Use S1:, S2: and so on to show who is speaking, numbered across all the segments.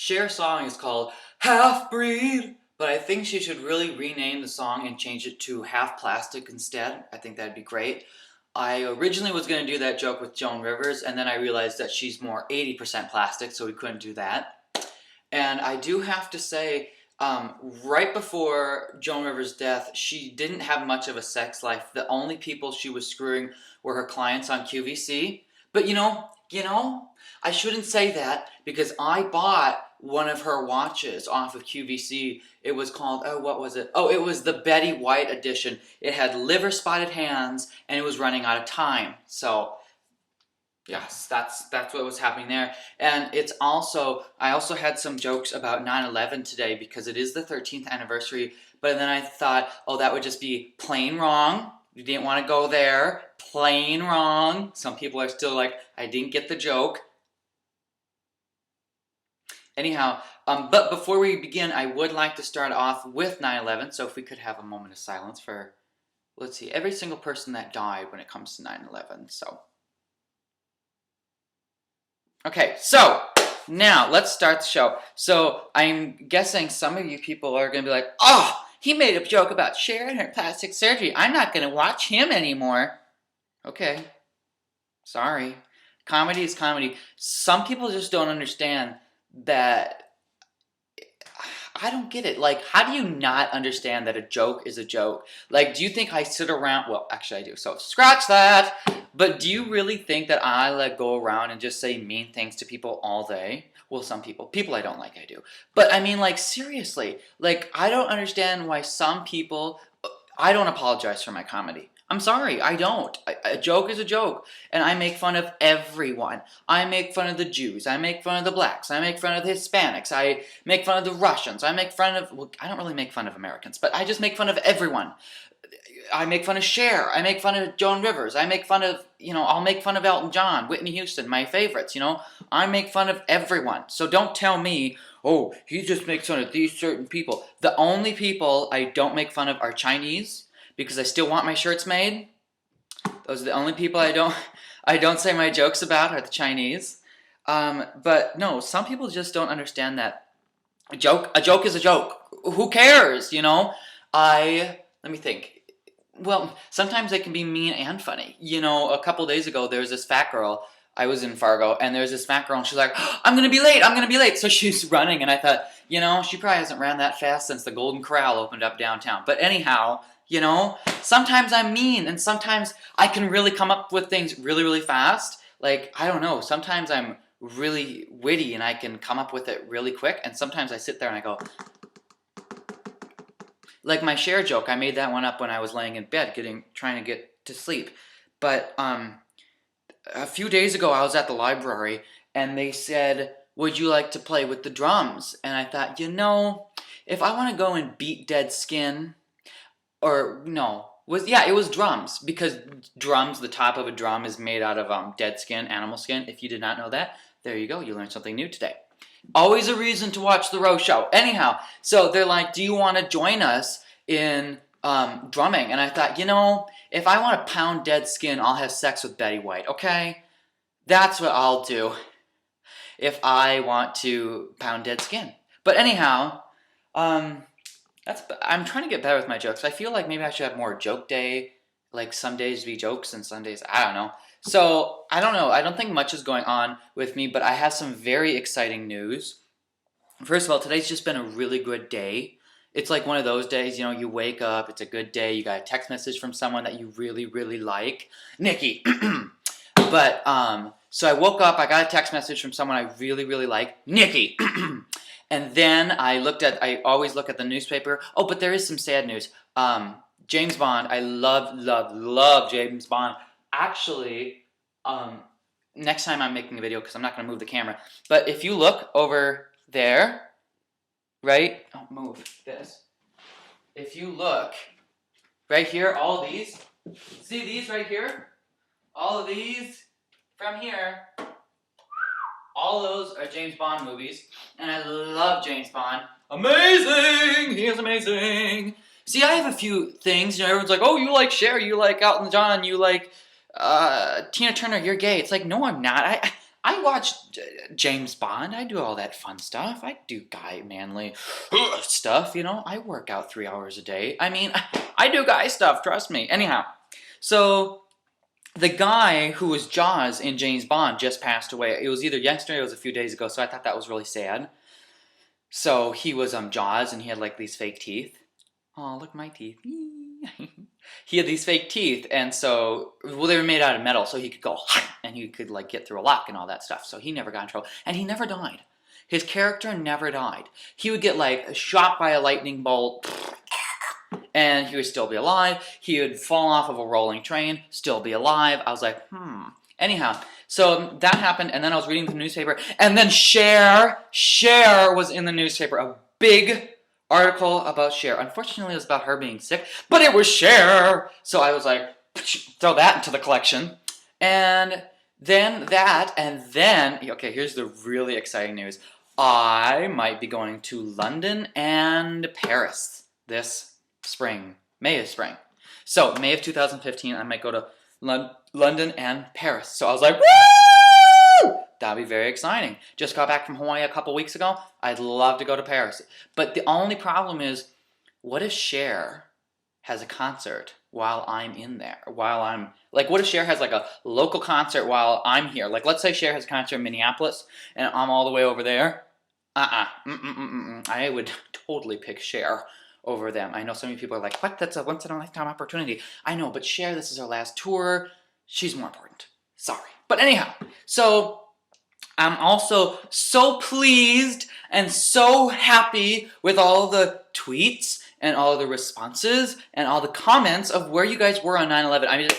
S1: Cher's song is called Half Breed, but I think she should really rename the song and change it to Half Plastic instead. I think that'd be great. I originally was going to do that joke with Joan Rivers, and then I realized that she's more 80% plastic, so we couldn't do that. And I do have to say, right before Joan Rivers' death, she didn't have much of a sex life. The only people she was screwing were her clients on QVC. But I shouldn't say that because I bought one of her watches off of QVC. It was called, oh, what was it? Oh, it was the Betty White edition. It had liver spotted hands and it was running out of time. So yes, that's what was happening there. And I also had some jokes about 9/11 today because it is the 13th anniversary, but then I thought, oh, that would just be plain wrong. You didn't want to go there. Plain wrong. Some people are still like, I didn't get the joke. Anyhow, but before we begin, I would like to start off with 9/11, so if we could have a moment of silence for, let's see, every single person that died when it comes to 9/11, so. Okay, so now let's start the show. So I'm guessing some of you people are going to be like, oh, he made a joke about Cher and her plastic surgery. I'm not going to watch him anymore. Okay, sorry. Comedy is comedy. Some people just don't understand that. I don't get it. Like, how do you not understand that a joke is a joke? Like, do you think I sit around? Well, actually I do, so scratch that. But do you really think that I like go around and just say mean things to people all day? Well, some people I don't like, I do. But I mean, like, seriously, like, I don't understand why some people, I don't apologize for my comedy. I'm sorry, I don't. A joke is a joke. And I make fun of everyone. I make fun of the Jews. I make fun of the blacks. I make fun of the Hispanics. I make fun of the Russians. I make fun of, well, I don't really make fun of Americans, but I just make fun of everyone. I make fun of Cher. I make fun of Joan Rivers. I make fun of, I'll make fun of Elton John, Whitney Houston, my favorites, I make fun of everyone. So don't tell me, oh, he just makes fun of these certain people. The only people I don't make fun of are Chinese, because I still want my shirts made. Those are the only people I don't say my jokes about are the Chinese. But no, some people just don't understand that a joke is a joke. Who cares, let me think. Well, sometimes they can be mean and funny. A couple days ago, there was this fat girl. I was in Fargo, and there's this fat girl, and she's like, oh, I'm gonna be late. So she's running, and I thought, she probably hasn't ran that fast since the Golden Corral opened up downtown. But anyhow, sometimes I'm mean, and sometimes I can really come up with things really, really fast. Like, I don't know, sometimes I'm really witty, and I can come up with it really quick, and sometimes I sit there and I go, like my Cher joke, I made that one up when I was laying in bed, trying to get to sleep. But a few days ago, I was at the library, and they said, would you like to play with the drums? And I thought, if I want to go and beat dead skin, or no, it was drums, because drums, the top of a drum is made out of dead skin, animal skin. If you did not know that, there you go, you learned something new today. Always a reason to watch The Rose Show. Anyhow, so they're like, do you want to join us in drumming? And I thought, if I want to pound dead skin, I'll have sex with Betty White, okay? That's what I'll do if I want to pound dead skin. But anyhow, I'm trying to get better with my jokes. I feel like maybe I should have more joke day, like some days be jokes and some days, I don't know. So, I don't know. I don't think much is going on with me, but I have some very exciting news. First of all, today's just been a really good day. It's like one of those days, you wake up, it's a good day, you got a text message from someone that you really, really like. Nikki. But, so I woke up, I got a text message from someone I really, really like. Nikki. And then I always look at the newspaper. Oh, but there is some sad news. James Bond, I love James Bond. Actually, next time I'm making a video, because I'm not going to move the camera, but if you look over there, right? Don't move this. If you look right here, all these, see these right here? All of these from here, all those are James Bond movies, and I love James Bond. Amazing! He is amazing! See, I have a few things, everyone's like, oh, you like Cher, you like Elton John, you like Tina Turner, you're gay. It's like, no, I'm not. I watch James Bond. I do all that fun stuff. I do guy manly stuff, you know. I work out 3 hours a day. I mean, I do guy stuff, trust me. Anyhow, so the guy who was Jaws in James Bond just passed away. It was either yesterday or it was a few days ago, so I thought that was really sad. So he was Jaws, and he had like these fake teeth. Oh, look at my teeth. He had these fake teeth, and so, well, they were made out of metal, so he could go, and he could like get through a lock and all that stuff. So he never got in trouble, and he never died. His character never died. He would get like shot by a lightning bolt, and he would still be alive. He would fall off of a rolling train, still be alive. I was like, Anyhow, so that happened, and then I was reading the newspaper, and then Cher was in the newspaper, a big article about Cher. Unfortunately, it was about her being sick, but it was Cher! So I was like, throw that into the collection. And then okay, here's the really exciting news. I might be going to London and Paris this spring, May of spring. So, May of 2015, I might go to London and Paris. So I was like, woo! That'd be very exciting. Just got back from Hawaii a couple weeks ago. I'd love to go to Paris. But the only problem is, what if Cher has a concert while I'm in there? What if Cher has like a local concert while I'm here? Like, let's say Cher has a concert in Minneapolis and I'm all the way over there. I would totally pick Cher over them. I know so many people are like, what? That's a once-in-a-lifetime opportunity. I know, but Cher, this is her last tour. She's more important. Sorry. But anyhow, so I'm also so pleased and so happy with all the tweets and all the responses and all the comments of where you guys were on 9/11. I mean,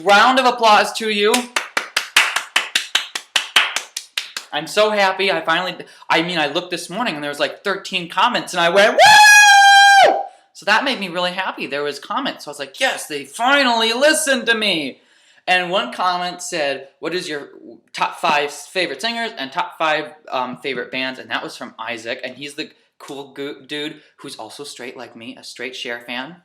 S1: round of applause to you. I'm so happy. I looked this morning and there was like 13 comments and I went, woo! So that made me really happy. There was comments. So I was like, yes, they finally listened to me. And one comment said, what is your top 5 favorite singers and top 5 favorite bands? And that was from Isaac. And he's the cool dude who's also straight like me, a straight Cher fan.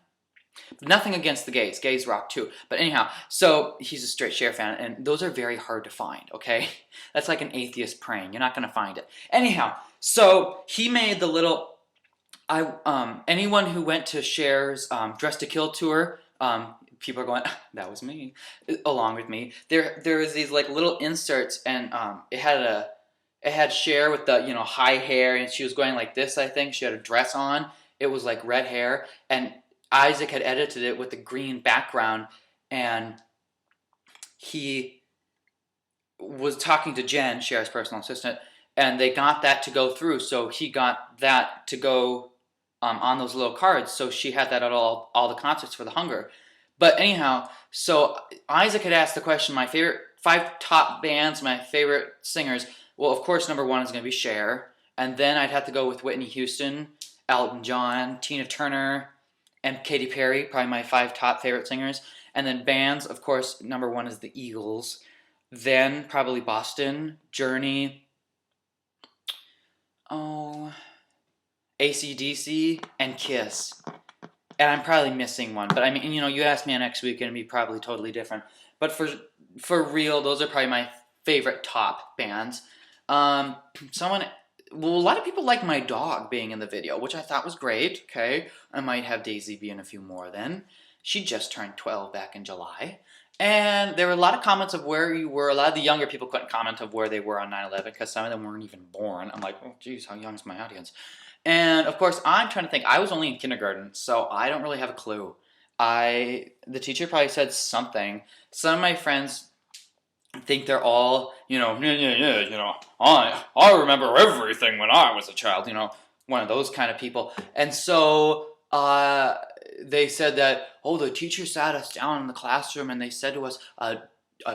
S1: Nothing against the gays. Gays rock too. But anyhow, so he's a straight Cher fan. And those are very hard to find, okay? That's like an atheist praying. You're not going to find it. Anyhow, so he made the little... anyone who went to Cher's Dress to Kill tour... people are going, that was me, along with me. There was these like little inserts, and it had Cher with the high hair, and she was going like this. I think she had a dress on. It was like red hair, and Isaac had edited it with the green background, and he was talking to Jen, Cher's personal assistant, and they got that to go through. So he got that to go on those little cards. So she had that at all the concerts for the Hunger. But anyhow, so Isaac had asked the question, my favorite 5 top bands, my favorite singers. Well, of course, number 1 is going to be Cher. And then I'd have to go with Whitney Houston, Elton John, Tina Turner, and Katy Perry, probably my 5 top favorite singers. And then bands, of course, number 1 is the Eagles. Then probably Boston, Journey, AC/DC, and Kiss. And I'm probably missing one, but I mean, you ask me next week and it'd be probably totally different. But for real, those are probably my favorite top bands. A lot of people like my dog being in the video, which I thought was great. Okay, I might have Daisy be in a few more then. She just turned 12 back in July. And there were a lot of comments of where you were. A lot of the younger people couldn't comment of where they were on 9/11 because some of them weren't even born. I'm like, oh geez, how young is my audience? And of course, I'm trying to think. I was only in kindergarten, so I don't really have a clue. The teacher probably said something. Some of my friends think they're all, I remember everything when I was a child, one of those kind of people. And so they said that, the teacher sat us down in the classroom and they said to us, a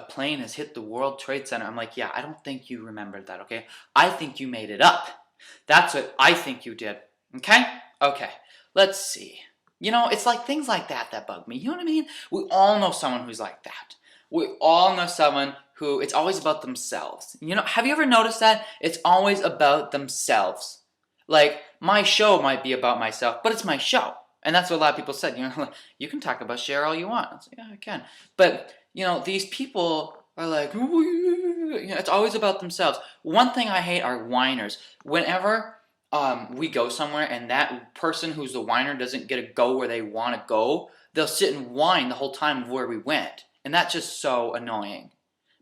S1: plane has hit the World Trade Center. I'm like, yeah, I don't think you remembered that, okay? I think you made it up. That's what I think you did. Okay? Okay. Let's see. It's like things like that bug me. You know what I mean? We all know someone who's like that. We all know someone who it's always about themselves. Have you ever noticed that? It's always about themselves. Like, my show might be about myself, but it's my show. And that's what a lot of people said. You can talk about Cher all you want. I was like, yeah, I can. But, these people are like, It's always about themselves. One thing I hate are whiners. Whenever we go somewhere and that person who's the whiner doesn't get to go where they want to go, they'll sit and whine the whole time of where we went. And that's just so annoying.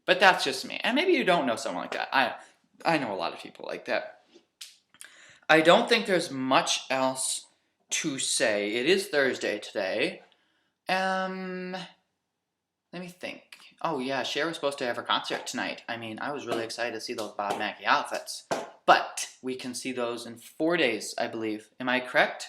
S1: But that's just me. And maybe you don't know someone like that. I know a lot of people like that. I don't think there's much else to say. It is Thursday today. Let me think. Oh yeah, Cher was supposed to have her concert tonight. I mean, I was really excited to see those Bob Mackie outfits. But we can see those in 4 days, I believe. Am I correct?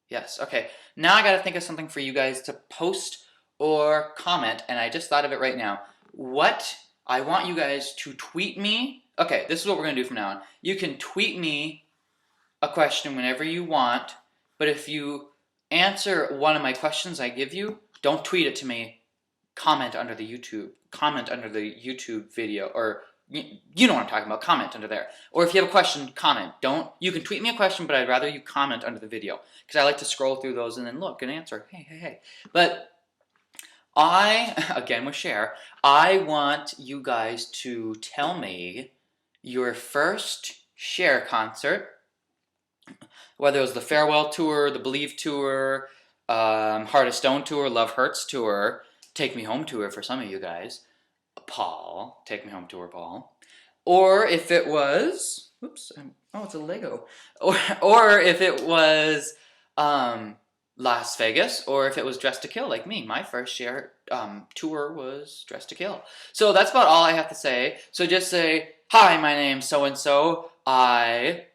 S1: Yes, okay. Now I gotta think of something for you guys to post or comment, and I just thought of it right now. What I want you guys to tweet me. Okay, this is what we're gonna do from now on. You can tweet me a question whenever you want, but if you answer one of my questions I give you, don't tweet it to me. Comment under the YouTube video, or you know what I'm talking about. Comment under there. Or if you have a question, comment. You can tweet me a question, but I'd rather you comment under the video, because I like to scroll through those and then look and answer. Hey. But again with Cher, I want you guys to tell me your first Cher concert, whether it was the Farewell Tour, the Believe Tour, Heart of Stone Tour, Love Hurts Tour, Take Me Home Tour for some of you guys, Paul, Take Me Home Tour, Paul, or if it was, it's a Lego, or if it was Las Vegas, or if it was Dressed to Kill, like me. My first Cher tour was Dressed to Kill. So that's about all I have to say. So just say, hi, my name's so-and-so. My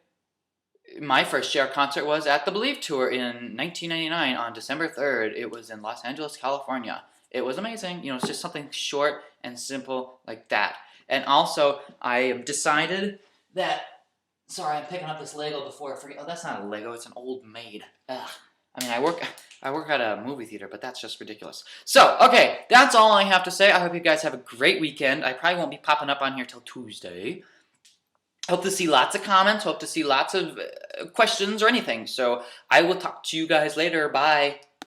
S1: first Cher concert was at the Believe Tour in 1999 on December 3rd. It was in Los Angeles, California. It was amazing. It's just something short and simple like that. And also, I have decided that... Sorry, I'm picking up this Lego before I forget. Oh, that's not a Lego. It's an old maid. Ugh. I mean, I work at a movie theater, but that's just ridiculous. So, okay, that's all I have to say. I hope you guys have a great weekend. I probably won't be popping up on here till Tuesday. Hope to see lots of comments. Hope to see lots of questions or anything. So, I will talk to you guys later. Bye.